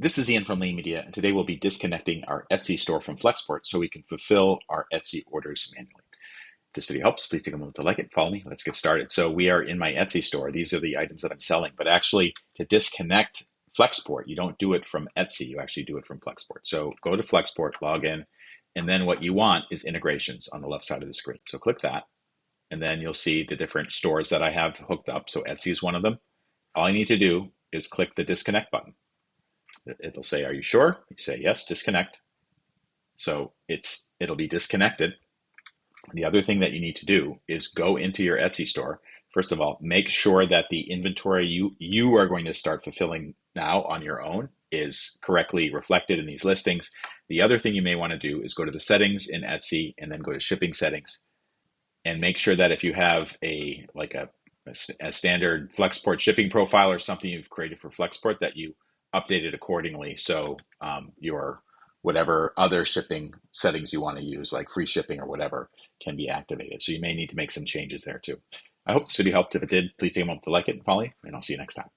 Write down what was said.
This is Ian from Lean Media, and today we'll be disconnecting our Etsy store from Flexport so we can fulfill our Etsy orders manually. If this video helps, please take a moment to like it, follow me, let's get started. So we are in my Etsy store. These are the items that I'm selling, but actually to disconnect Flexport, you don't do it from Etsy, you actually do it from Flexport. So go to Flexport, log in, and then what you want is integrations on the left side of the screen. So click that, and then you'll see the different stores that I have hooked up. So Etsy is one of them. All I need to do is click the disconnect button. It'll say, are you sure? You say, yes, disconnect. So it'll be disconnected. The other thing that you need to do is go into your Etsy store. First of all, make sure that the inventory you are going to start fulfilling now on your own is correctly reflected in these listings. The other thing you may want to do is go to the settings in Etsy and then go to shipping settings and make sure that if you have a standard Flexport shipping profile or something you've created for Flexport, that you update it accordingly. So your whatever other shipping settings you want to use, like free shipping or whatever, can be activated. So you may need to make some changes there too. I hope this video helped. If it did, please take a moment to like it and follow me, and I'll see you next time.